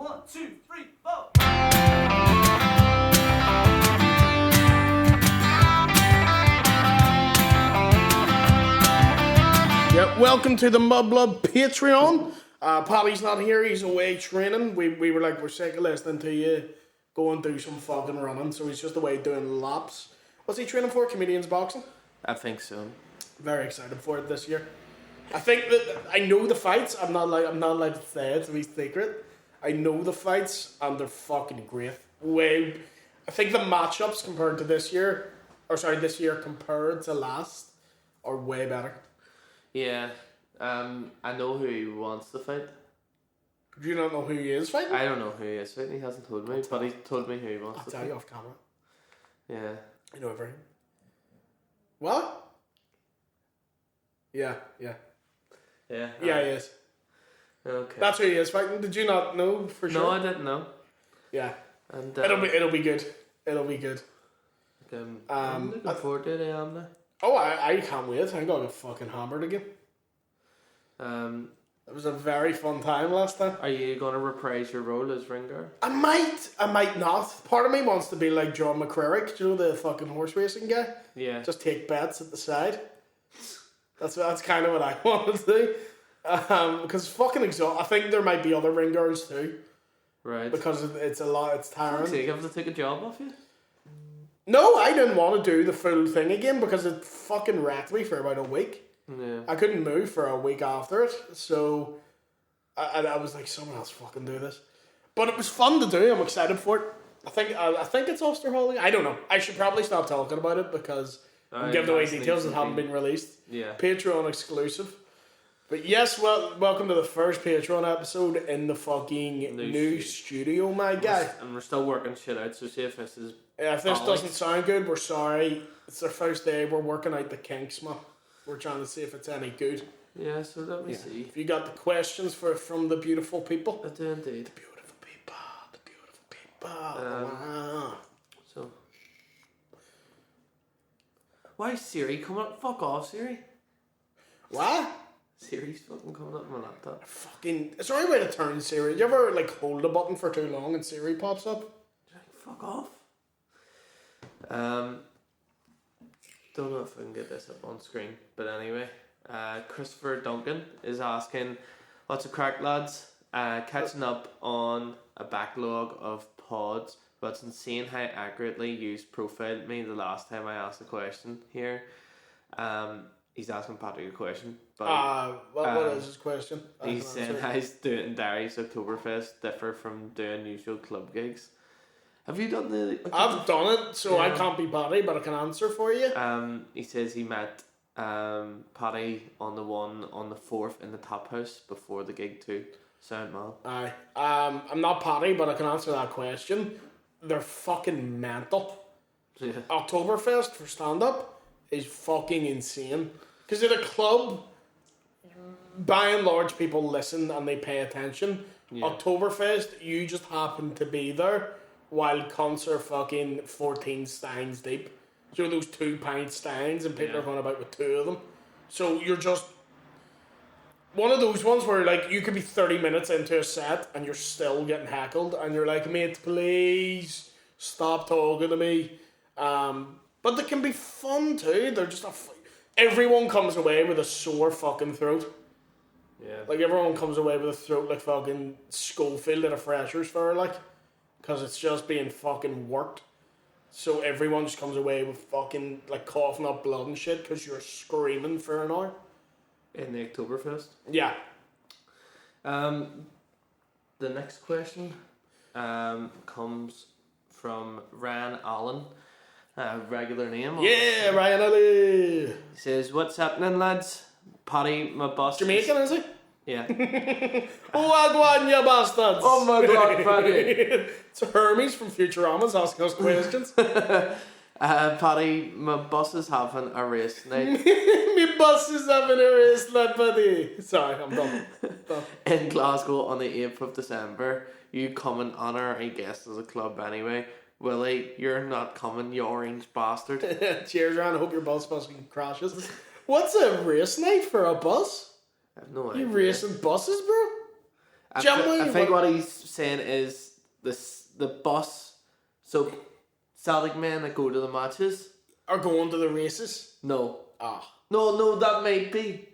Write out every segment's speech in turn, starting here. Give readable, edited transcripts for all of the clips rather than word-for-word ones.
1, 2, 3, 4. Yep, welcome to the Mudblood Patreon. Paddy's not here, he's away training. We were like, we're sick of listening to you going through some fucking running, so he's just away doing laps. What's he training for? Comedians boxing? I think so. Very excited for it this year. I think that I know the fights. I'm not allowed to say it to be secret. I know the fights and they're fucking great. I think the matchups compared to this year compared to last are way better. Yeah, I know who he wants to fight. Do you not know who he is fighting? I don't know who he is fighting. He hasn't told me, but he told me who he wants I'll to tell fight. you off camera. Yeah. I know everything. What? Yeah. Yeah. Yeah, he is. Okay. That's who he is fighting. Did you not know for sure? No, I didn't know. Yeah. And It'll be good. It'll be good. I'm looking forward to it. I am now. Oh, I can't wait. I think I'll get fucking hammered again. It was a very fun time last time. Are you gonna reprise your role as ringer? I might not. Part of me wants to be like John McCrarick, do you know, the fucking horse racing guy? Yeah. Just take bets at the side. That's kind of what I want to do. Because it's fucking exhausting. I think there might be other ringers too. Right. Because it's a lot, it's tiring. So you have to take a job off you? No, I didn't want to do the full thing again because it fucking wrecked me for about a week. Yeah. I couldn't move for a week after it, so I was like, someone else fucking do this. But it was fun to do. I'm excited for it. I think it's Osterholly. I don't know. I should probably stop talking about it because I'm giving away details that haven't been released. Yeah. Patreon exclusive. But yes, welcome to the first Patreon episode in the fucking new studio, my guy. And we're still working shit out, so see if this is... Yeah, if this doesn't sound good, we're sorry. It's our first day. We're working out the kinks, man. We're trying to see if it's any good. Yeah, so let me see. If you got the questions from the beautiful people. I do indeed. The beautiful people. Wow. So... Why is Siri coming up? Fuck off, Siri. What? Siri's fucking coming up on my laptop. Fucking... Is there any way to turn Siri? Do you ever, like, hold a button for too long and Siri pops up? Fuck off. Don't know if I can get this up on screen, but anyway, Christopher Duncan is asking, what's a crack, lads? Catching up on a backlog of pods, but it's insane how accurately you profiled me the last time I asked a question here. He's asking Patrick a question. But, what is his question? He's saying how doing Derry's Oktoberfest differ from doing usual club gigs. Have you done the... I've done it, so I can't be Paddy, but I can answer for you. He says he met Paddy on the one on the 4th in the Top House before the gig too. Sound mal. Aye. I'm not Paddy, but I can answer that question. They're fucking mental. Yeah. Oktoberfest for stand-up is fucking insane. Because at a club, by and large, people listen and they pay attention. Yeah. Oktoberfest, you just happen to be there while cunts are fucking 14 steins deep. So those 2-pint steins and people are going about with 2 of them. So you're just one of those ones where like you could be 30 minutes into a set and you're still getting heckled and you're like, mate, please stop talking to me. But they can be fun too. They're just everyone comes away with a sore fucking throat. Yeah. Like everyone comes away with a throat like fucking Schofield at a freshers fair, like. Because it's just being fucking worked. So everyone just comes away with fucking, like, coughing up blood and shit because you're screaming for an hour. In the Oktoberfest? Yeah. The next question comes from Ryan Allen. Regular name. Yeah, Ryan Allen. He says, what's happening, lads? Paddy, my boss... Jamaican, is he? Yeah. Wagwan, you bastards! Oh my god, Paddy! It's Hermes from Futuramas asking us questions. Paddy, my boss is having a race night. My boss is having a race night, buddy. Sorry, I'm done. In Glasgow on the 8th of December. You come and honour a guest as a club anyway. Willie, you're not coming, you orange bastard. Cheers, Ryan. I hope your bus fucking crashes. What's a race night for a bus? I have no idea. You racing buses, bro? I think what he's saying is the bus. So Celtic men that go to the matches are going to the races. No. Ah. No, that might be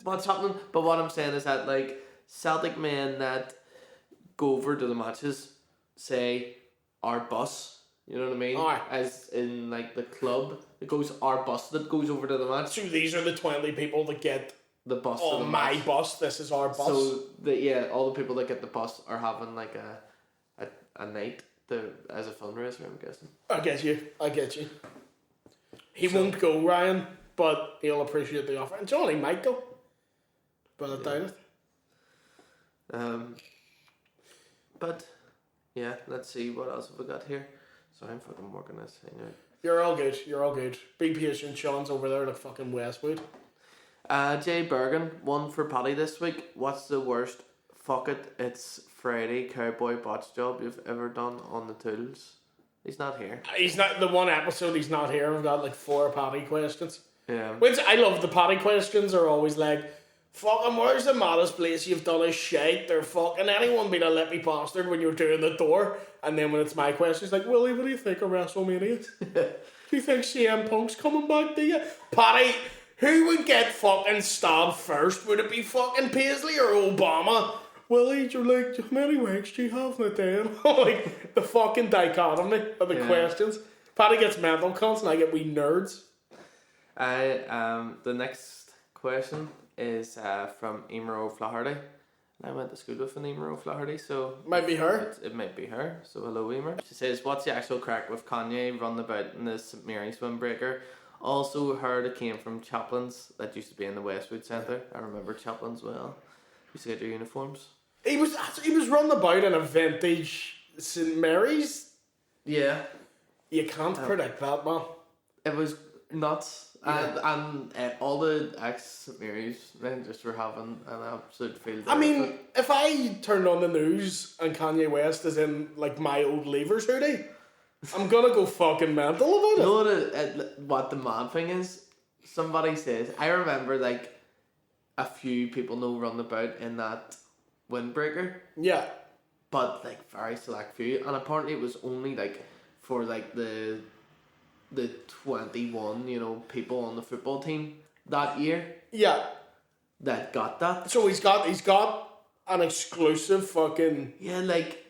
what's happening. But what I'm saying is that like Celtic men that go over to the matches say our bus. You know what I mean? Aye. As in like the club, it goes our bus that goes over to the match. So these are the 20 people that get the bus. Oh, my match. Bus. This is our bus. So all the people that get the bus are having like a night as a fundraiser. I'm guessing. I get you. He won't go, Ryan, but he'll appreciate the offer. And Johnny might go, but I doubt it. But yeah, let's see what else have we got here. Sorry, I'm fucking working this thing out. You're all good. Be patient. Sean's over there like fucking Westwood. Jay Bergen, one for Paddy this week. What's the worst fuck it, it's Friday cowboy botch job you've ever done on the tools? He's not here. He's not, the one episode he's not here. We've got like 4 Paddy questions. Yeah. Which I love, the Paddy questions are always like, fucking where's the maddest place you've done a shite? They're fucking anyone being a lippy bastard when you're doing the door. And then when it's my question, it's like, Willie, what do you think of WrestleMania? Do you think CM Punk's coming back, do you? Paddy, who would get fucking stabbed first? Would it be fucking Paisley or Obama? Willie, you're like, how many wanks do you have in a day? Like, the fucking dichotomy of the questions. Paddy gets mental cunts and I get wee nerds. The next question is from Emer O'Flaherty. I went to school with an Emer O'Flaherty, so might be her. It might be her. So hello, Emer. She says, "What's the actual crack with Kanye running about in the St Mary's windbreaker?" Also heard it came from Chaplin's that used to be in the Westwood Centre. I remember Chaplin's well. Used to get their uniforms. He was running about in a vintage St Mary's. Yeah. You can't predict that, man. It was nuts. And all the ex-St Mary's men just were having an absolute field day. I mean, if I turned on the news and Kanye West is in like my old Leavers hoodie, I'm gonna go fucking mental about it. You know what the mad thing is? Somebody says, I remember like a few people know running about in that windbreaker. Yeah. But like very select few, and apparently it was only like for like the 21, people on the football team that year. Yeah. That got that. So he's got an exclusive fucking... Yeah, like...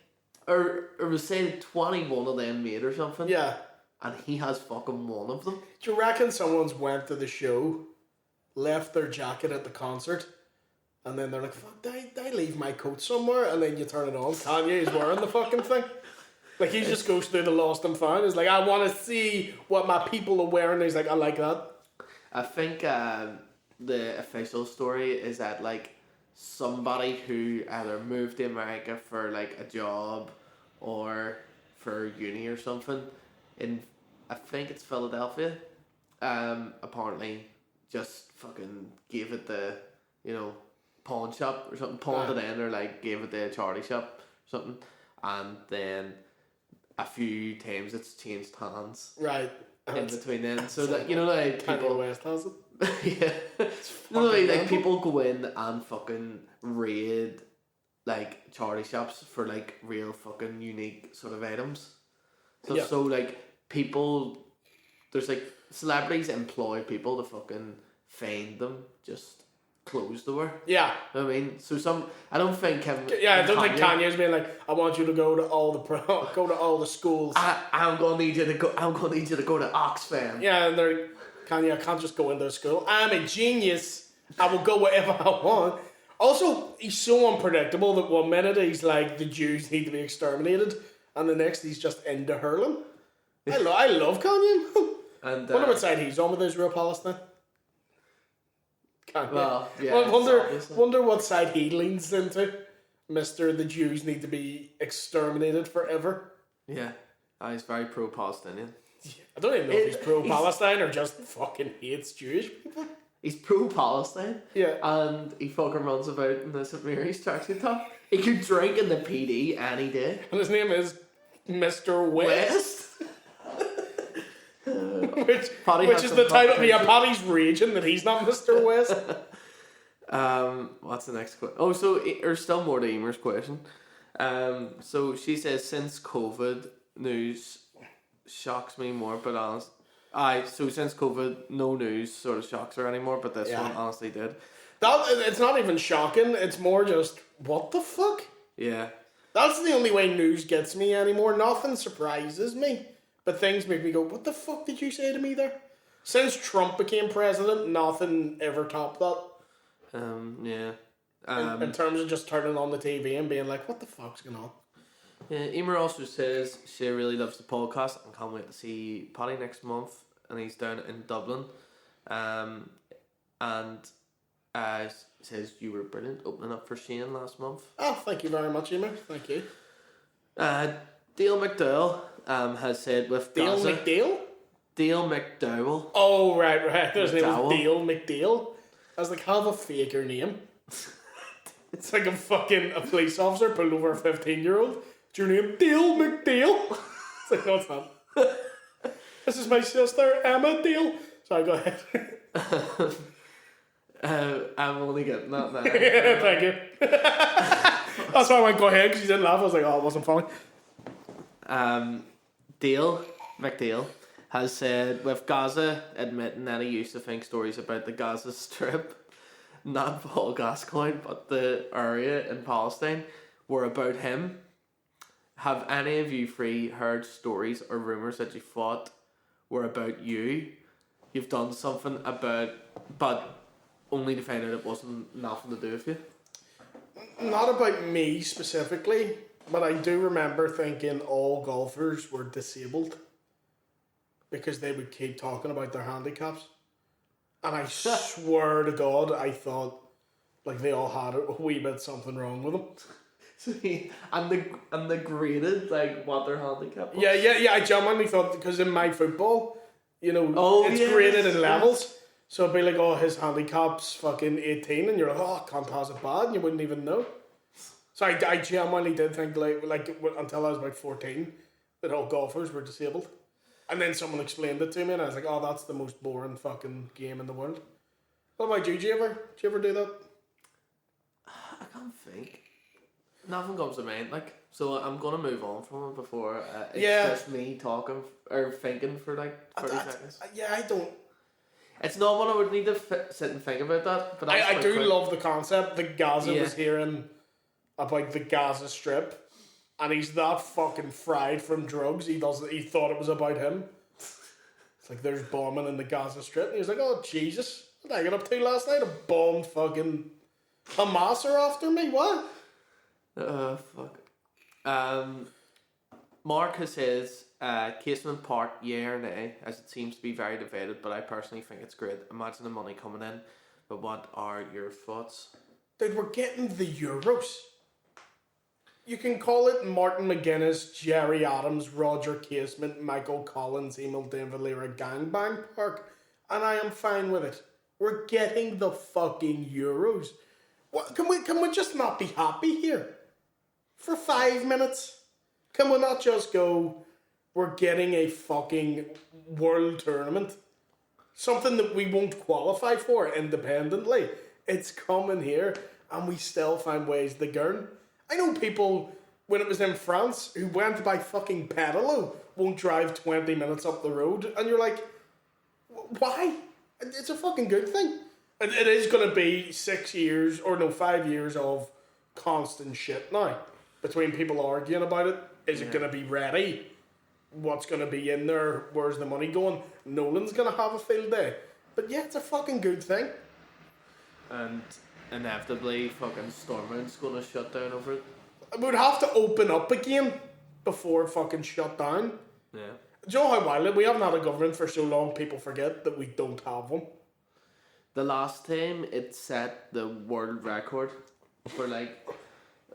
Or was saying 21 of them made or something. Yeah. And he has fucking one of them. Do you reckon someone's went to the show, left their jacket at the concert, and then they're like, fuck, did I leave my coat somewhere? And then you turn it on, Kanye is wearing the fucking thing. Like, he just goes through the lost and found. He's like, I want to see what my people are wearing. He's like, I like that. I think the official story is that, like, somebody who either moved to America for, like, a job or for uni or something in, I think it's Philadelphia, apparently just fucking gave it the, pawn shop or something, pawned it in, or, like, gave it the charity shop or something, and then... a few times it's changed hands. Right. In between then. So that, like people... Kanye West has it. Yeah. Like people go in and fucking raid like charity shops for like real fucking unique sort of items. So like people, there's like celebrities employ people to fucking find them just clothes to wear. Yeah. I mean, I don't think Kevin... Yeah, I don't think Kanye's being like, I want you to go to all the schools. I'm gonna need you to go to Oxfam. Yeah, and Kanye, I can't just go into school. I'm a genius. I will go wherever I want. Also, he's so unpredictable that 1 minute he's like, the Jews need to be exterminated, and the next he's just into hurling. I love Kanye. And wonder what side he's on with Israel Palestine. Well, yeah. Wonder what side he leans into. Mr. The Jews need to be exterminated forever. Yeah. He's very pro-Palestinian. I don't even know if he's pro-Palestine or just fucking hates Jewish people. He's pro-Palestine. Yeah. And he fucking runs about in the St Mary's taxi top. He could drink in the PD any day. And his name is Mr. West. which is the title. Yeah, Paddy's raging that he's not Mr. West. What's the next question? Oh, so there's still more to Emer's question. So she says, since COVID, news shocks me more, but honest. So since COVID, no news sort of shocks her anymore, but this one honestly did. It's not even shocking. It's more just, what the fuck? Yeah. That's the only way news gets me anymore. Nothing surprises me, but things make me go, what the fuck did you say to me there? Since Trump became president, nothing ever topped that. Yeah. In terms of just turning on the TV and being like, what the fuck's going on? Yeah, Emer also says she really loves the podcast and can't wait to see Paddy next month, and he's down in Dublin. And says you were brilliant opening up for Shane last month. Oh, thank you very much, Emer. Thank you. Dale McDowell has said with Dale Gaza... McDale? Dale McDowell. Oh, right. His name McDowell. was Dale McDale. I was like, have a faker name. It's like a police officer pulled over a 15-year-old. What's your name? Dale McDale. It's like, no, it's not. This is my sister, Emma Dale. Sorry, go ahead. I'm only getting that now. Thank you. That's why I went, go ahead, because you didn't laugh. I was like, oh, it wasn't funny. Dale McDale has said, with Gaza admitting that he used to think stories about the Gaza Strip, not Paul Gascoigne, but the area in Palestine, were about him. Have any of you three heard stories or rumours that you thought were about you? You've done something about, but only to find out it wasn't nothing to do with you? Not about me specifically, but I do remember thinking all golfers were disabled because they would keep talking about their handicaps. And I swear to God, I thought like they all had a wee bit something wrong with them. and the graded like what their handicap was? Yeah. I genuinely thought, because in my football, it's graded in levels. So it'd be like, oh, his handicap's fucking 18, and you're like, oh, can't pass it bad, and you wouldn't even know. So I genuinely did think, like until I was about 14, that all golfers were disabled. And then someone explained it to me, and I was like, oh, that's the most boring fucking game in the world. What about you? Did you ever do that? I can't think. Nothing comes to mind, so I'm gonna move on from it before it's just me talking or thinking for 30 seconds. I don't. It's not one I would need to sit and think about that, but I do love the concept that Gaza was hearing about the Gaza Strip, and he's that fucking fried from drugs. He thought it was about him. It's like there's bombing in the Gaza Strip, and he's like, oh Jesus, what did I get up to last night? I bombed fucking Hamas are after me. What? Fuck. Mark says, Casement Park, yeah or nay, as it seems to be very divided, but I personally think it's great. Imagine the money coming in, but what are your thoughts? Dude, we're getting the Euros. You can call it Martin McGuinness, Jerry Adams, Roger Casement, Michael Collins, Emil Denvalera Gangbang Park, and I am fine with it. We're getting the fucking Euros. What, can we just not be happy here? For 5 minutes? Can we not just go, we're getting a fucking world tournament? Something that we won't qualify for independently. It's coming here, and we still find ways to gurn. I know people, when it was in France, who went by fucking pedalo, won't drive 20 minutes up the road, and you're like, why? It's a fucking good thing. It is going to be 5 years of constant shit now. Between people arguing about it. Is it going to be ready? What's going to be in there? Where's the money going? Nolan's going to have a field day. But yeah, it's a fucking good thing. And inevitably, fucking Stormount's going to shut down over it. We would have to open up again before it fucking shut down. Yeah. Do you know how wild? We haven't had a government for so long, people forget that we don't have one. The last time it set the world record for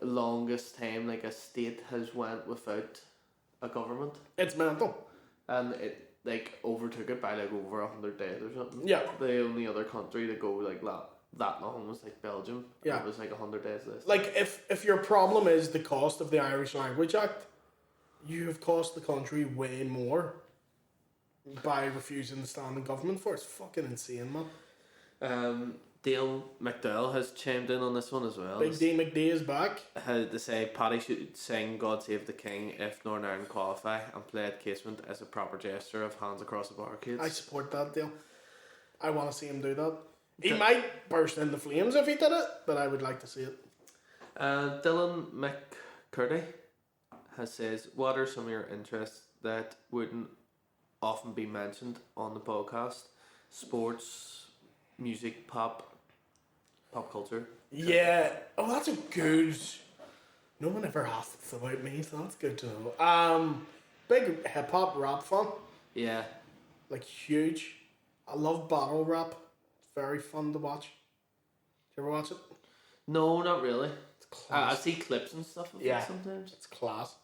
longest time a state has went without a government. It's mental. And it overtook it by over 100 days or something. Yeah. The only other country to go that long was Belgium. Yeah. It was 100 days less. If your problem is the cost of the Irish Language Act, you have cost the country way more by refusing to stand in government for it. It's fucking insane, man. Dale McDowell has chimed in on this one as well. Big D McD is back. How to say Paddy should sing God Save the King if Northern Ireland qualify and play at casement as a proper gesture of hands across the barricades. I support that, Dale. I want to see him do that. He might burst into flames if he did it, but I would like to see it. Dylan McCurdy says, what are some of your interests that wouldn't often be mentioned on the podcast? Sports, music, pop culture. Yeah. Oh, that's a good... No one ever asks about me, so that's good to know. Big hip-hop rap fan. Yeah. Like, huge. I love battle rap. It's very fun to watch. Do you ever watch it? No, not really. It's class. I see clips and stuff of it sometimes. It's class.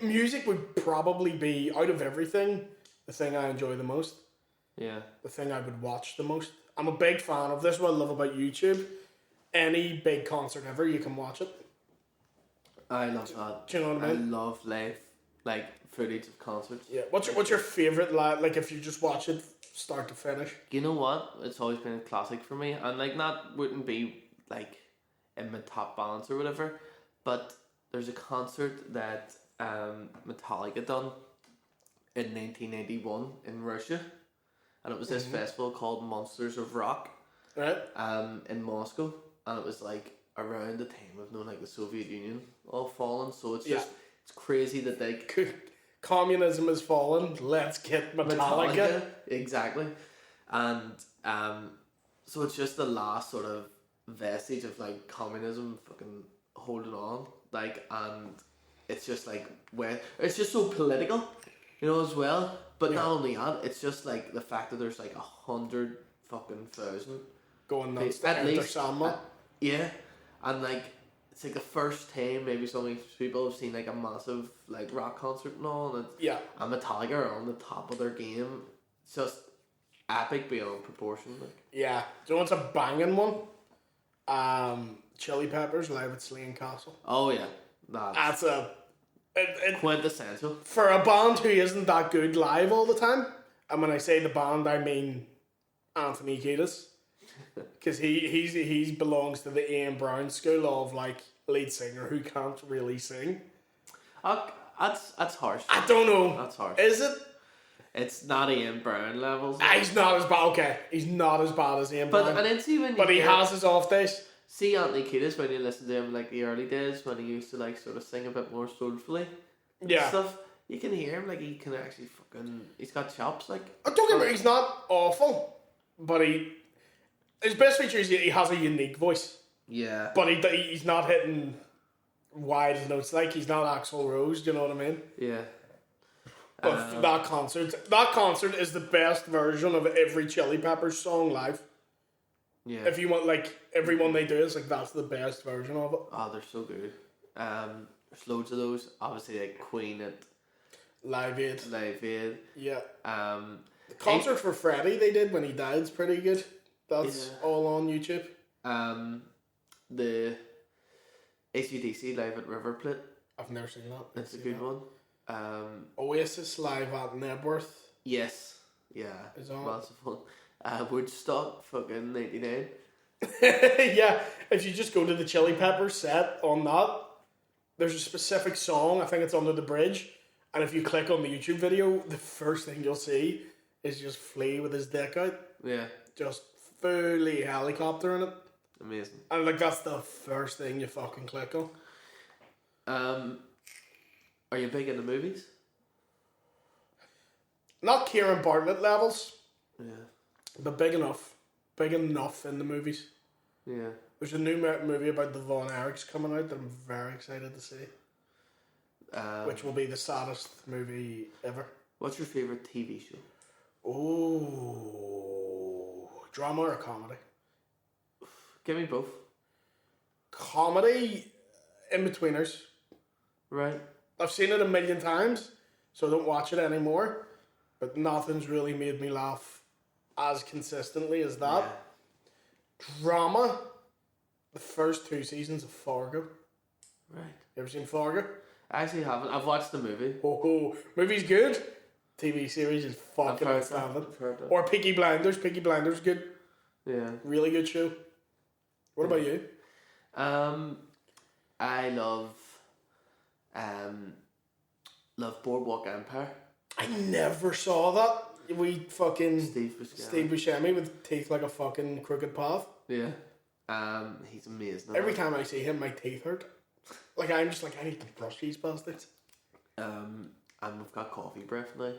Music would probably be, out of everything, the thing I enjoy the most. Yeah. The thing I would watch the most. I'm a big fan of this. What I love about YouTube. Any big concert ever, you can watch it. I love that. Do you know what I mean? I love live, like, footage of concerts. Yeah. What's your favourite, like, if you just watch it start to finish? You know what? It's always been a classic for me. And, like, that wouldn't be, like, in my top balance or whatever. But there's a concert that Metallica done in 1981 in Russia. And it was this festival called Monsters of Rock. Right. In Moscow. And it was, like, around the time of, like, the Soviet Union all fallen. So it's just, it's crazy that they... Communism has fallen. Let's get Metallica. Exactly. And so it's just the last sort of vestige of, like, communism fucking holding on. Like, and it's just, like, where... It's just so political, you know, as well. But not only that, it's just, like, the fact that there's, like, 100,000 going nuts to enter Sandman. Yeah. And, like, it's, like, the first time maybe some of these people have seen, like, a massive, like, rock concert and all. And and Metallica are on the top of their game. It's just epic beyond proportion. Like. Yeah. Do you know what's a banging one? Chili Peppers live at Slane Castle. Oh, yeah. That's a... quintessential. For a band who isn't that good live all the time, and when I say the band, I mean Anthony Kiedis. Because he belongs to the Ian Brown school of, like, lead singer who can't really sing. That's harsh. I don't know. That's harsh. Is it? It's not Ian Brown levels. He's not as bad. Okay, he's not as bad as Ian Brown. And then see when he has his off days. See Anthony Kiedis when you listen to him, like, the early days when he used to, like, sort of sing a bit more soulfully. Yeah. Stuff. You can hear him, like, he can actually he's got chops, like. Don't get me wrong, he's not awful, but his best feature is he has a unique voice. Yeah. But he's not hitting wide notes, like, he's not Axl Rose, do you know what I mean? Yeah. But that concert is the best version of every Chili Peppers song live. Yeah. If you want, like, every one they do is, like, that's the best version of it. Oh, they're so good. There's loads of those. Obviously, like, Queen at Live Aid. Yeah. The concert for Freddie they did when he died is pretty good. That's all on YouTube. The AC/DC live at River Plate. I've never seen that. That's a good one. Oasis live at Nebworth. Yes. Yeah. Is on. Massive one. Woodstock, fucking 99. Yeah, if you just go to the Chili Peppers set on that, there's a specific song, I think it's Under the Bridge, and if you click on the YouTube video, the first thing you'll see is just Flea with his dick out. Yeah. Just fully helicoptering it. Amazing. And, like, that's the first thing you fucking click on. Are you big into movies? Not Kieran Bartlett levels. Yeah. But big enough. Big enough in the movies. Yeah. There's a new movie about the Von Erichs coming out that I'm very excited to see. Which will be the saddest movie ever. What's your favourite TV show? Oh, drama or comedy? Give me both. Comedy, in-betweeners. Right. I've seen it a million times, so I don't watch it anymore. But nothing's really made me laugh as consistently as that. Yeah. Drama, the first 2 seasons of Fargo. Right. You ever seen Fargo? I actually haven't. I've watched the movie. Oh, movie's good. TV series is fucking outstanding. Or Peaky Blinders. Peaky Blinders good. Yeah. Really good show. What about you? I love Boardwalk Empire. I never saw that. We fucking Steve Buscemi. Steve Buscemi with teeth like a fucking crooked path. Yeah. He's amazing. Every time I see him, my teeth hurt. Like, I'm just like, I need to brush these bastards. And we've got coffee breath now.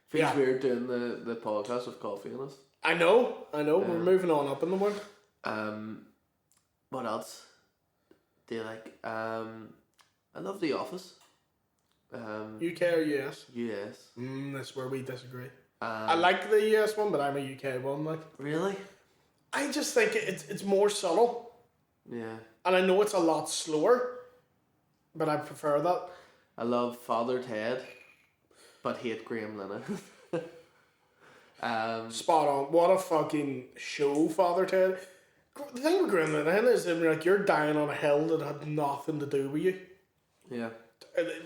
Feels weird doing the podcast with coffee in us. I know. We're moving on up in the world. What else do you like? I love The Office. UK or US? US. That's where we disagree. I like the US one, but I'm a UK one. Like, really? I just think it's more subtle. Yeah. And I know it's a lot slower, but I prefer that. I love Father Ted, but hate Graham Linehan. Spot on. What a fucking show, Father Ted. The thing with Graham Linehan is that, like, you're dying on a hill that had nothing to do with you. Yeah.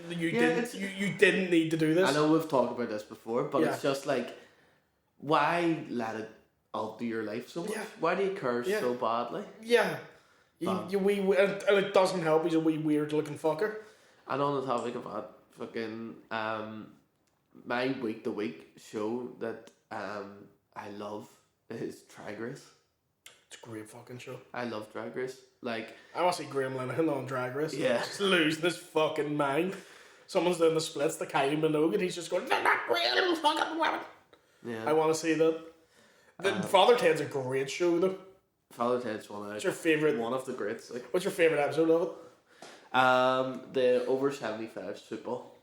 You didn't need to do this. I know we've talked about this before, but it's just like, why let it alter your life so much? Yeah. Why do you curse so badly? Yeah. And it doesn't help. He's a wee weird looking fucker. And on the topic of that, fucking my week to week show that I love is Drag Race. It's a great fucking show. I love Drag Race. Like, I want to see Graham Linehan on Drag Race. Yeah. Just losing his fucking mind. Someone's doing the splits, the Kylie Minogue, and he's just going, "They're not real fucking women." Yeah. I want to see that. Father Ted's a great show, though. Father Ted's one What's your favourite? One of the greats. Like. What's your favourite episode of it? The over 75s football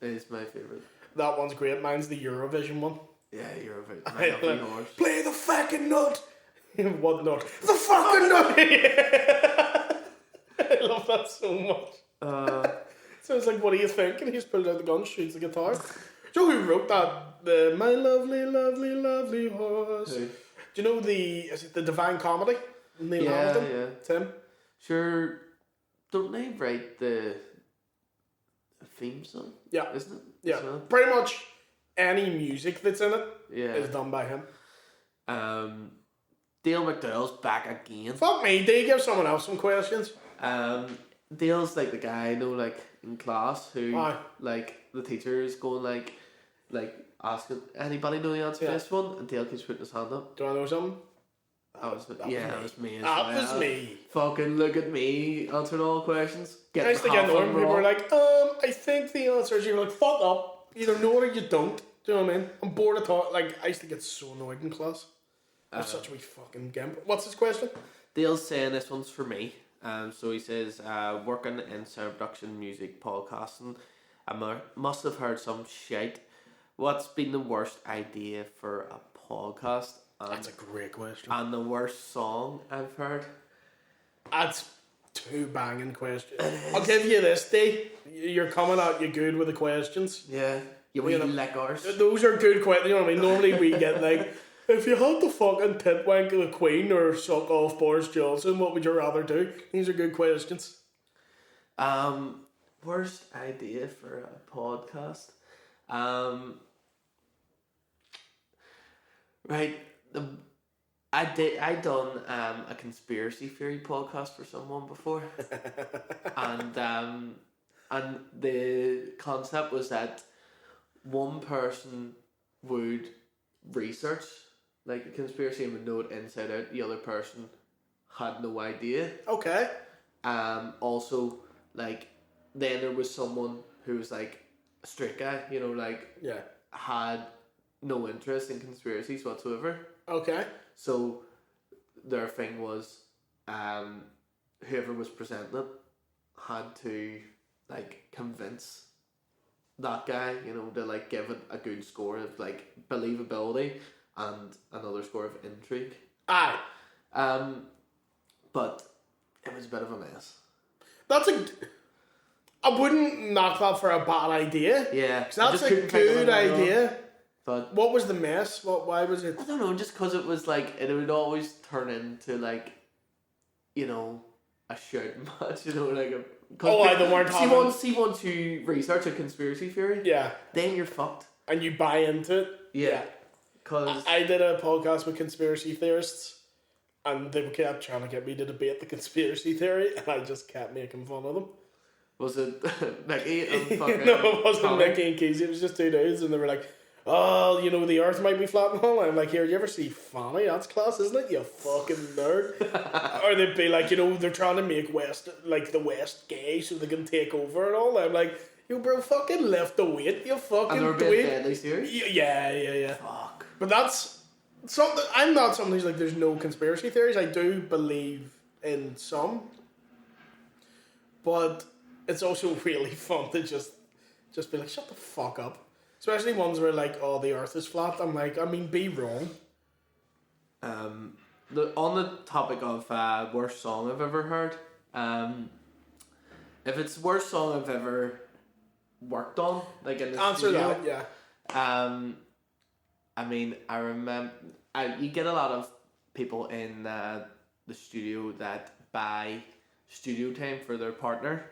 is my favourite. That one's great. Mine's the Eurovision one. Yeah, Eurovision. Play the fucking nut. What nut? The fucking nut. I love that so much. Sounds like, what do you think? And he just pulls out the gun, shoots the guitar. Do you know who wrote that? The My Lovely, Lovely, Lovely Horse. Who? Do you know is it the Divine Comedy? Neil Hamilton? Yeah. It's him. Sure, don't they write the theme song? Yeah. Isn't it? Yeah. So, pretty much any music that's in it is yeah. done by him. Dale McDowell's back again. Fuck me, do you give someone else some questions? Dale's like the guy, you know, like in class who, Aye. like, the teacher is going like asking anybody know the answer to this one, and Dale keeps putting his hand up. Do I know something? That was me. That was me. Fucking look at me answering all questions. I used to get annoyed when people were like, I think the answer is, you're like, fuck up. Either know it or you don't. Do you know what I mean? I'm bored of talk. Like, I used to get so annoyed in class. I'm such a wee fucking gimp. What's his question? Dale's saying this one's for me. So he says, working in sound production, music, podcasting, I must have heard some shite. What's been the worst idea for a podcast? That's a great question. And the worst song I've heard? That's two banging questions. I'll give you this, D. You're coming out, you good with the questions. Yeah. You like ours. Those are good questions. You know what I mean? Normally we get like, if you had to fucking tit wank the Queen or suck off Boris Johnson, what would you rather do? These are good questions. Worst idea for a podcast? Right. I done a conspiracy theory podcast for someone before, and the concept was that one person would research like a conspiracy and would know it inside out. The other person had no idea. Okay. Also, like, then there was someone who was like a straight guy, you know, like, yeah, had no interest in conspiracies whatsoever. Okay. So their thing was, whoever was presenting it had to like convince that guy, you know, to like give it a good score of like believability and another score of intrigue. Aye. But it was a bit of a mess. I wouldn't knock that for a bad idea. Yeah. That's a good idea. But what was the mess? Why was it? I don't know, just because it was like, it would always turn into like, you know, a shouting match, you know, like a... they weren't having... See, once you research a conspiracy theory, yeah, then you're fucked. and you buy into it. Yeah. Because I did a podcast with conspiracy theorists, and they kept trying to get me to debate the conspiracy theory, and I just kept making fun of them. was it Mickey and fucking No, it wasn't Tommy? Mickey and Casey. It was just two dudes, and they were like, "Oh, you know, the Earth might be flat and all." And I'm like, "Here, you ever see Fanny? That's class, isn't it? You fucking nerd." Or they'd be like, you know, they're trying to make the West gay so they can take over and all. I'm like, "You bro, fucking lift the weight, you fucking And they were being dweeb." deadly serious? Yeah. Fuck. But that's something. I'm not someone who's like, there's no conspiracy theories. I do believe in some, but it's also really fun to just be like, shut the fuck up. Especially ones where like, oh, the Earth is flat. I'm like, I mean, be wrong. On the topic of worst song I've ever heard, if it's worst song I've ever worked on, like in the Answer studio, that, yeah. I mean, I remember you get a lot of people in the studio that buy studio time for their partner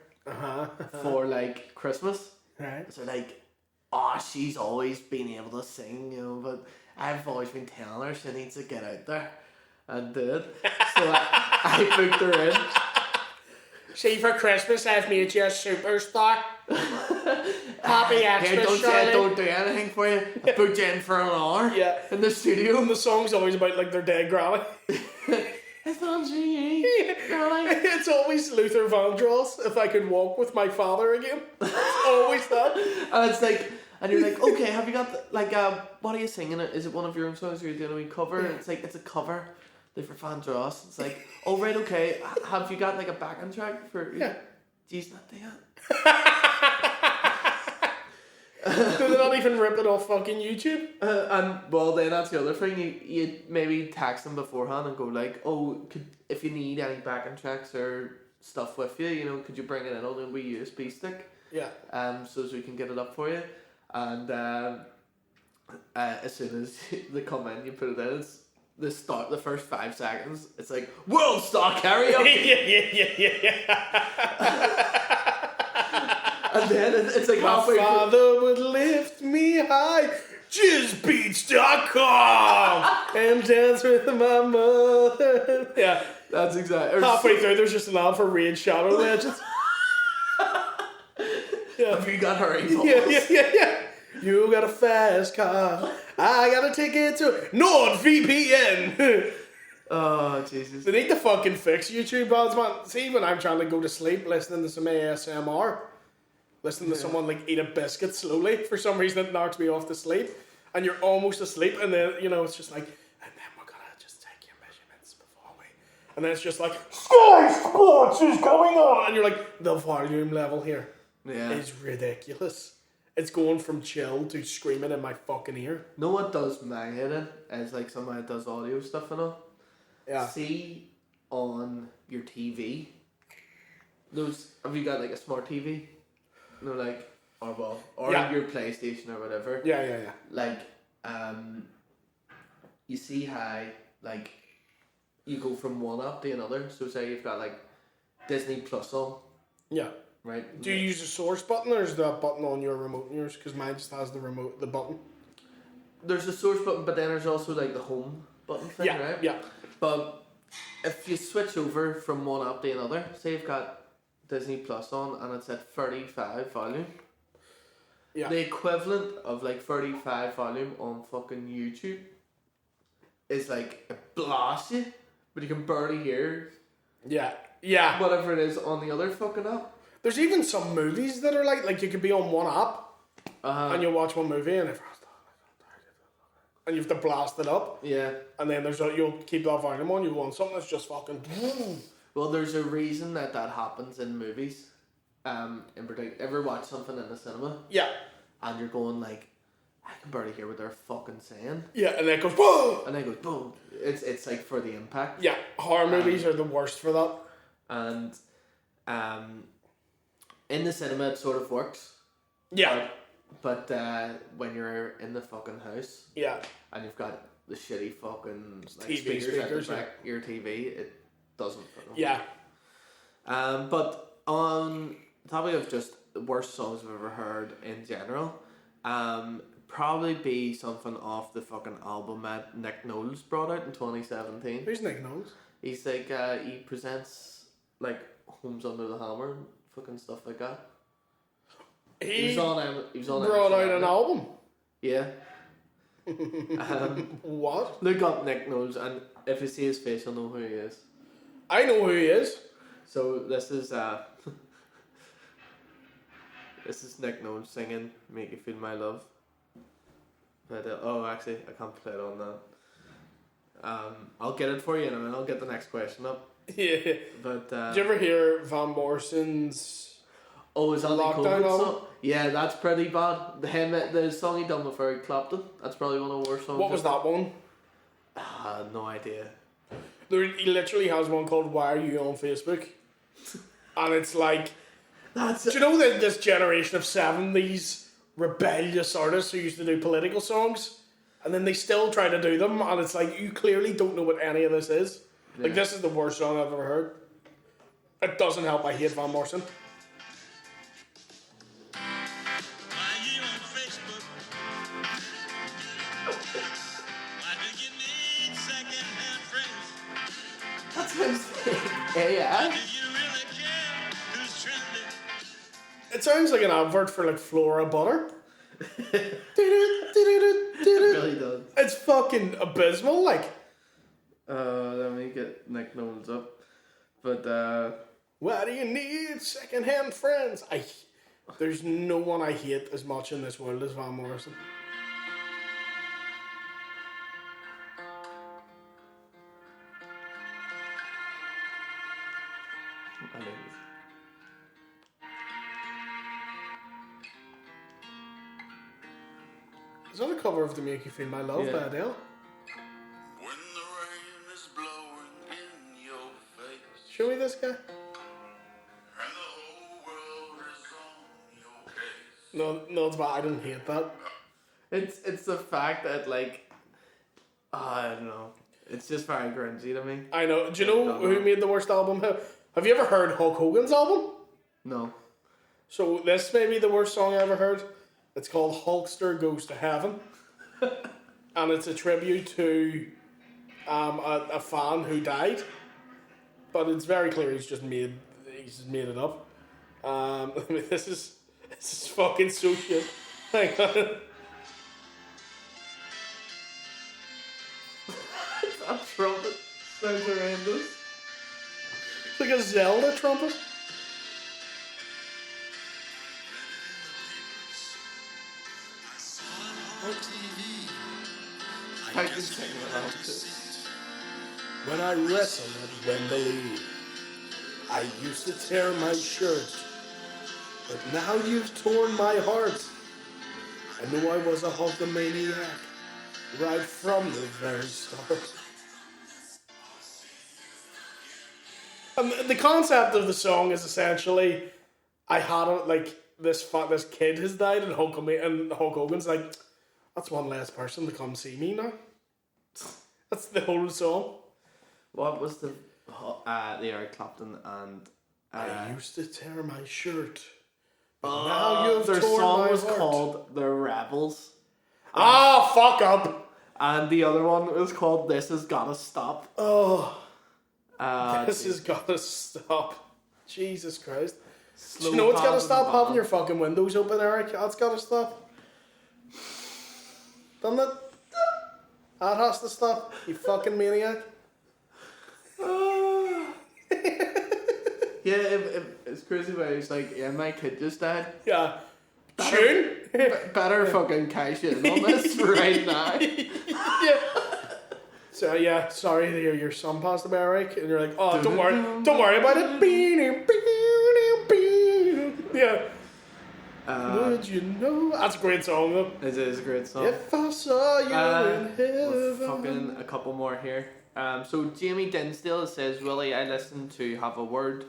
for like Christmas. Right. So like, oh, she's always been able to sing, you know, but I've always been telling her she needs to get out there and do it. So I booked her in. See, for Christmas, I've made you a superstar. Happy Xmas, Here, don't say I Charlie. don't do anything for you. I booked you in for an hour. Yeah. In the studio. And the song's always about like their dead granny. It's not you, Granny. It's always Luther Vandross, If I Could Walk With My Father Again. It's always that. And it's like, and you're like, okay, have you got like what are you singing? Is it one of your own songs or are you doing a wee cover? And it's like, it's a cover. Luther Vandross. It's like, oh right, okay. Have you got like a backing track for? Yeah. Jeez, not that. Do they not even rip it off fucking YouTube? And well, then that's the other thing. You maybe text them beforehand and go like, oh, if you need any backing tracks or stuff with you, you know, could you bring it in on a wee USB stick? Yeah. So as we can get it up for you. And as soon as they come in, you put it in. It's the first 5 seconds. It's like world star karaoke. yeah. And then it's like My halfway. father would lift me high. JizzBeats.com and dance with my mother. Yeah. That's exactly. Halfway through, there's just an ad for Raid Shadow Legends. Yeah. Have you got Harry? Yeah. You got a fast car. I got a ticket to NordVPN. Oh, Jesus. They need to fucking fix YouTube ads, man. See, when I'm trying to go to sleep listening to some ASMR, listening to someone like eat a biscuit slowly, for some reason it knocks me off to sleep, and you're almost asleep, and then, you know, it's just like, and then we're gonna just take your measurements before we, and then it's just like, Sky Sports is going on, and you're like, the volume level here is ridiculous. It's going from chill to screaming in my fucking ear. Know what does my head in? Is like somebody that does audio stuff and all. Yeah. See on your TV. Have you got like a smart TV? No, like or your PlayStation or whatever. Yeah. Like, you see how like you go from one app to another. So say you've got like Disney Plus on. Yeah. Right. Do you use the source button or is that button on your remote in yours? Because mine just has the button. There's a source button, but then there's also like the home button thing, right? Yeah. But if you switch over from one app to another, say you've got Disney Plus on and it's at 35 volume. Yeah. The equivalent of like 35 volume on fucking YouTube is like it blasts you, but you can barely hear Yeah. whatever it is on the other fucking app. There's even some movies that are like you could be on one app and you'll watch one movie and you have to blast it up. Yeah. And then you'll keep that volume on, you go on something that's just fucking... Well, there's a reason that happens in movies. In particular, ever watch something in the cinema? Yeah. And you're going like, I can barely hear what they're fucking saying. Yeah, and then it goes, whoa! And then it goes boom. It's like for the impact. Yeah, horror movies are the worst for that. And in the cinema it sort of works. Yeah. But when you're in the fucking house. Yeah. And you've got the shitty fucking like, TV speakers at the yeah. back your TV, it doesn't. Yeah. But on the topic of just the worst songs I've ever heard in general, probably be something off the fucking album that Nick Knowles brought out in 2017. Who's Nick Knowles? He's like, he presents like Homes Under the Hammer and fucking stuff like that. He was on brought out an album. Yeah. What? Look up Nick Knowles, and if you see his face, you'll know who he is. I know who he is. So this is this is Nick Knowles singing "Make You Feel My Love." But actually, I can't play it on that. I'll get it for you, and then I'll get the next question up. Yeah. But did you ever hear Van Morrison's? Oh, is that the Lockdown COVID album? song? Yeah, that's pretty bad. The song he done with Eric Clapton. That's probably one of the worst songs. What was that one? No idea. He literally has one called "Why Are You on Facebook," and it's like, do you know that this generation of 70s rebellious artists who used to do political songs, and then they still try to do them, and it's like, you clearly don't know what any of this is. Like, this is the worst song I've ever heard. It doesn't help. I hate Van Morrison. That's him saying, yeah. It sounds like an advert for like Flora butter. It really does. It's fucking abysmal, like. Let me get Nick Knowles up. But why do you need second-hand friends? There's no one I hate as much in this world as Van Morrison. Is that a cover of "To Make You Feel My Love" by Adele? When the rain is blowing in your face, Show me this guy. and the whole world is on your case. No, it's bad. I don't hate that. it's the fact that like, I don't know. It's just very grungy to me. I know. Do you know who made the worst album? Have you ever heard Hulk Hogan's album? No. So this may be the worst song I ever heard. It's called "Hulkster Goes to Heaven," and it's a tribute to a fan who died. But it's very clear he's just made it up. I mean, this is fucking so shit. Hang on. That trumpet sounds horrendous. It's like a Zelda trumpet. I can sing it along too. When I wrestled at Wembley, I used to tear my shirt, but now you've torn my heart. I knew I was a Hulkamaniac right from the very start. The concept of the song is essentially, I had this kid has died, and Hulk Hogan's like, that's one less person to come see me now. That's the whole song. What was the Eric Clapton and I used to tear my shirt. now you've their torn song my was heart. called "The Rebels," Fuck up. and the other one was called "This Has Gotta Stop." Oh, this geez. has got to stop. Jesus Christ. Slow Do you know what's got to pans stop? and Having bans. your fucking windows open, Eric. That's got to stop. Doesn't it? That has to stop. You fucking maniac. Yeah, it's crazy. But it's like, yeah, my kid just died. Yeah. Tune? Better fucking cash in on this right now. Yeah. So yeah, sorry to hear your son passed away, Eric, and you're like, oh, don't worry about it. Yeah. Would you know? That's a great song though. It is a great song. If I saw you in We've heaven. fucking a couple more here. So Jamie Dinsdale says, Willie, I listened to Have a Word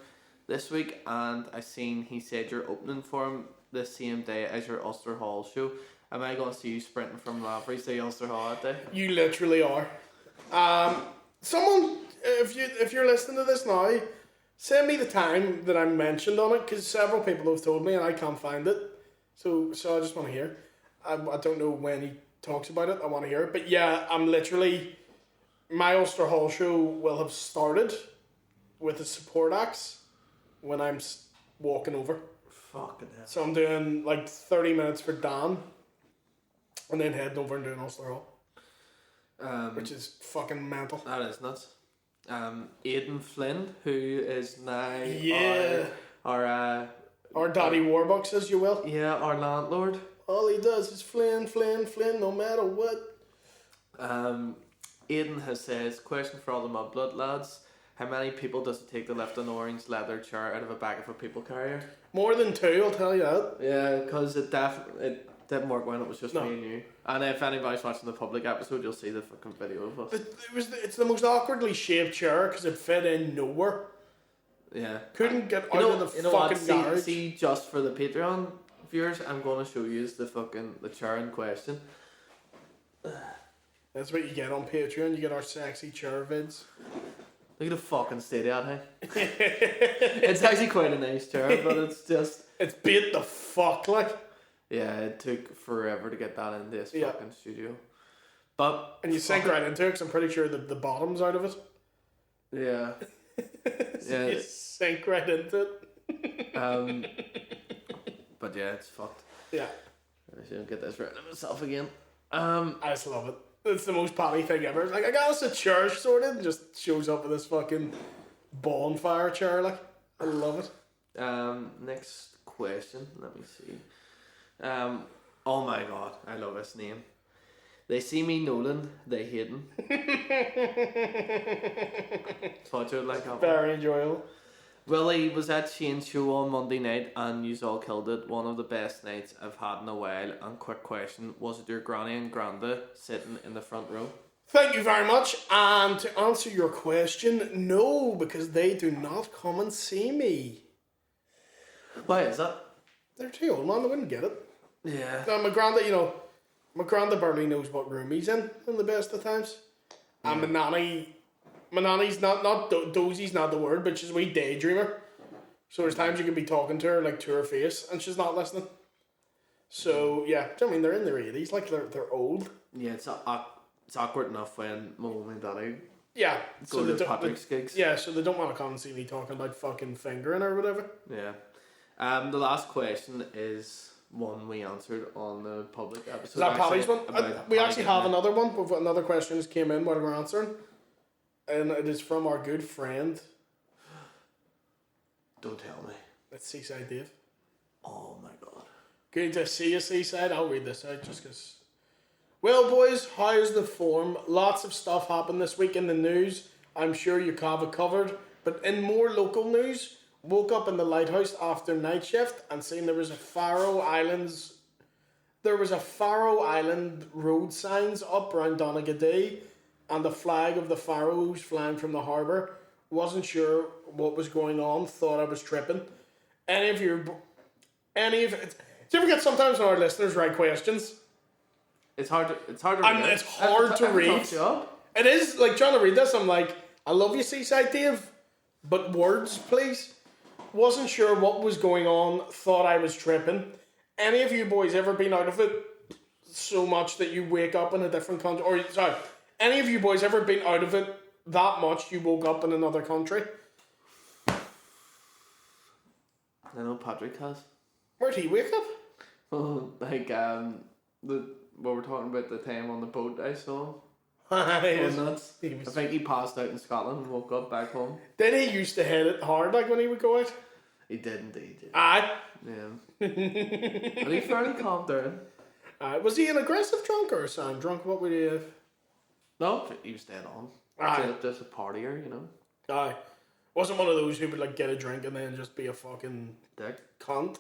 this week, and I seen he said you're opening for him the same day as your Ulster Hall show. Am I going to see you sprinting from Lavery's to Ulster Hall that day? You literally are. Someone, if you're listening to this now, send me the time that I mentioned on it, because several people have told me and I can't find it. So I just want to hear. I don't know when he talks about it. I want to hear it. But yeah, I'm literally... My Ulster Hall show will have started with the support acts when I'm walking over. Fucking hell. So I'm doing like 30 minutes for Dan and then heading over and doing Ulster Hall. Which is fucking mental. That is nuts. Aidan Flynn, who is now our Daddy Warbucks, as you will. Yeah, our landlord. All he does is Flynn, no matter what. Aidan has says, question for all the Mudblood lads. How many people does it take to lift an orange leather chair out of the back of a people carrier? More than 2, I'll tell you that. Yeah, because it didn't work when it was just me and you. And if anybody's watching the public episode, you'll see the fucking video of us. It's the most awkwardly shaped chair because it fit in nowhere. Yeah. Couldn't get out of the fucking garage. See, just for the Patreon viewers, I'm going to show you the chair in question. That's what you get on Patreon. You get our sexy chair vids. Look at the fucking state of it, hey? It's actually quite a nice chair, but it's just... It's beat the fuck, like. Yeah, it took forever to get that in this fucking studio. But... And you sink right into it, because I'm pretty sure that the bottom's out of it. Yeah. So you sink right into it. But yeah, it's fucked. Yeah. I should get this right of myself again. I just love it. It's the most Paddy thing ever. It's like, I got us a chair sorted and just shows up with this fucking bonfire chair, like. I love it. Next question. Let me see. Oh my god, I love this name. They see me Nolan, they hate him. Thought you would like that. Very enjoyable. Willie was at Shane's show on Monday night and yous all killed it. One of the best nights I've had in a while. And quick question, was it your granny and granda sitting in the front row? Thank you very much. And to answer your question, no, because they do not come and see me. Why is that? They're too old, man. They wouldn't get it. Yeah. Now, my granda barely knows what room he's in the best of times. And my nanny's not dozy's not the word, but she's a wee daydreamer. So there's times you can be talking to her, like, to her face, and she's not listening. So, yeah. I mean, they're in their 80s, like, they're old. Yeah, it's awkward enough when my mum and daddy go to Patrick's gigs. Yeah, so they don't want to come and see me talking about fucking fingering or whatever. Yeah. The last question is one we answered on the public episode. Is that Paddy's one? We actually have another one. We've got another question that came in while we're answering. And it is from our good friend. Don't tell me. It's Seaside Dave. Oh my god. Good to see you, Seaside. I'll read this out just because. Well, boys, how's the form? Lots of stuff happened this week in the news. I'm sure you have it covered. But in more local news, woke up in the lighthouse after night shift and seen there was a Faroe Island road signs up around Donegal and the flag of the Faroes flying from the harbour. Wasn't sure what was going on. Thought I was tripping. Do you ever get sometimes when our listeners write questions? It's hard to read. It's hard to read. It is, like, trying to read this, I'm like, I love you, Seaside Dave, but words, please. Wasn't sure what was going on. Thought I was tripping. Any of you boys ever been out of it so much that you wake up in a different country? Or, sorry, any of you boys ever been out of it that much you woke up in another country? I know Patrick has. Where'd he wake up? Oh, like, what we're talking about the time on the boat I saw. Nuts. I think he passed out in Scotland and woke up back home. Did he used to hit it hard, like, when he would go out? He did indeed. Aye. Yeah. And he fairly calmed down. Was he an aggressive drunk or a sound drunk? What would he have? No, he was dead on. Aye. Just a partier, you know. Aye. Wasn't one of those who would, like, get a drink and then just be a fucking dick cunt.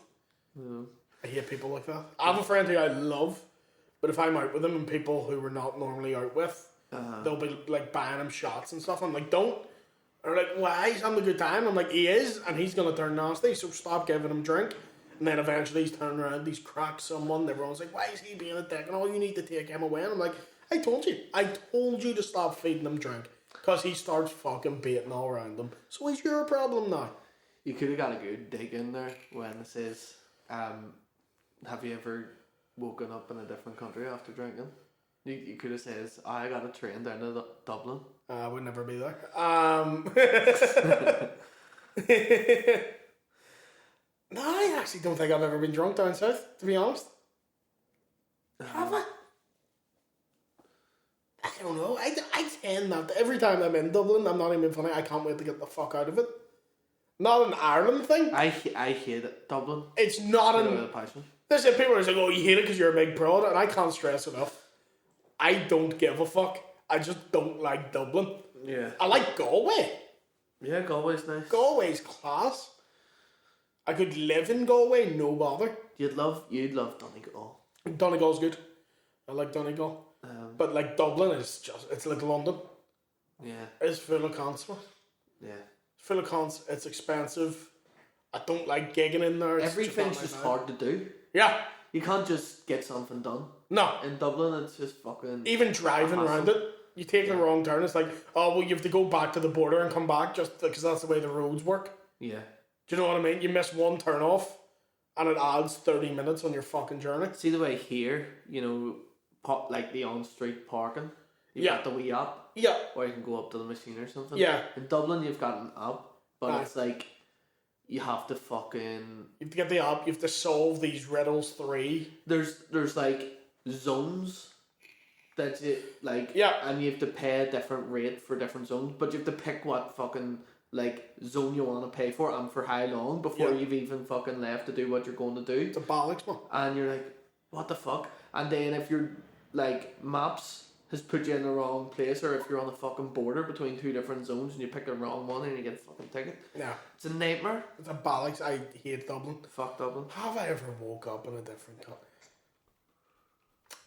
Yeah. I hate people like that. I have a friend who I love, but if I'm out with him and people who we're not normally out with, they'll be, like, buying him shots and stuff. I'm like, don't. They're like, why? He's having a good time. I'm like, he is, and he's going to turn nasty, so stop giving him drink. And then eventually he's turning around, he's cracked someone, and everyone's like, why is he being a dick? And all you need to take him away. And I'm like, I told you to stop feeding him drink. Because he starts fucking baiting all around them. So it's your problem now. You could have got a good dig in there when it says, have you ever woken up in a different country after drinking? You could have said, I got a train down to Dublin. I would never be there. No, I actually don't think I've ever been drunk down south, to be honest. Have I? I don't know. I tend not to. Every time I'm in Dublin, I'm not even funny, I can't wait to get the fuck out of it. Not an Ireland thing. I hate it, Dublin. It's not With an... a passion. There's people are like, oh, you hate it because you're a big broad, and I can't stress enough. I don't give a fuck. I just don't like Dublin. Yeah. I like Galway. Yeah, Galway's nice. Galway's class. I could live in Galway, no bother. You'd love Donegal. Donegal's good. I like Donegal. But like Dublin is just, it's like London. Yeah. It's full of cons, man. Yeah. It's full of cons. It's expensive. I don't like gigging in there. It's Everything's just just not my vibe. hard to do. Yeah. You can't just get something done. No. In Dublin, it's just fucking... Even driving around it, you take the wrong turn. It's like, oh, well, you have to go back to the border and come back just because that's the way the roads work. Yeah. Do you know what I mean? You miss one turn off and it adds 30 minutes on your fucking journey. See the way here, you know, like the on-street parking? You've got the wee app. Yeah. Or you can go up to the machine or something. Yeah. In Dublin, you've got an app, but Aye. it's like, you have to fucking... You have to get the app, you have to solve these riddles 3. There's like zones that you, like... Yeah. And you have to pay a different rate for different zones, but you have to pick what fucking... like zone you want to pay for and for how long before you've even fucking left to do what you're going to do. It's a bollocks, man. And you're like, what the fuck? And then if you're like, maps has put you in the wrong place, or if you're on the fucking border between 2 different zones and you pick the wrong one and you get a fucking ticket, Yeah. it's a nightmare. It's a bollocks. I hate Dublin. Fuck Dublin. Have I ever woke up in a different country?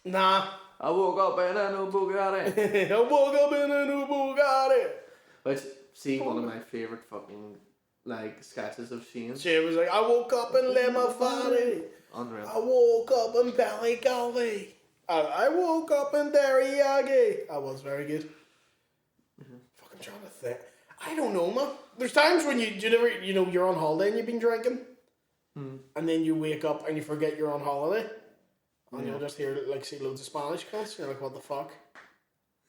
Nah. I woke up in a new Bugatti. I woke up in a new Bugatti. Which, see, one of my favourite fucking like sketches of Shane. She was like, I woke up in Limavady. Unreal. I woke up in Ballygolly. I woke up in Derryaggy. That was very good. Fucking trying to think. I don't know, man. There's times when you're on holiday and you've been drinking, and then you wake up and you forget you're on holiday, and you'll just hear see loads of Spanish cunts. You're like, what the fuck?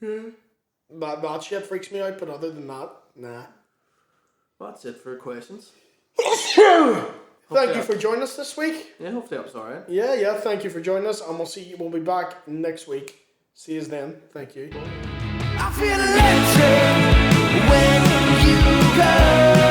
That shit freaks me out. But other than that, nah. That's it for questions. Thank you for joining us this week. Yeah, hopefully that was alright. Yeah. Thank you for joining us, and we'll be back next week. See you then. Thank you. I feel electric when you go.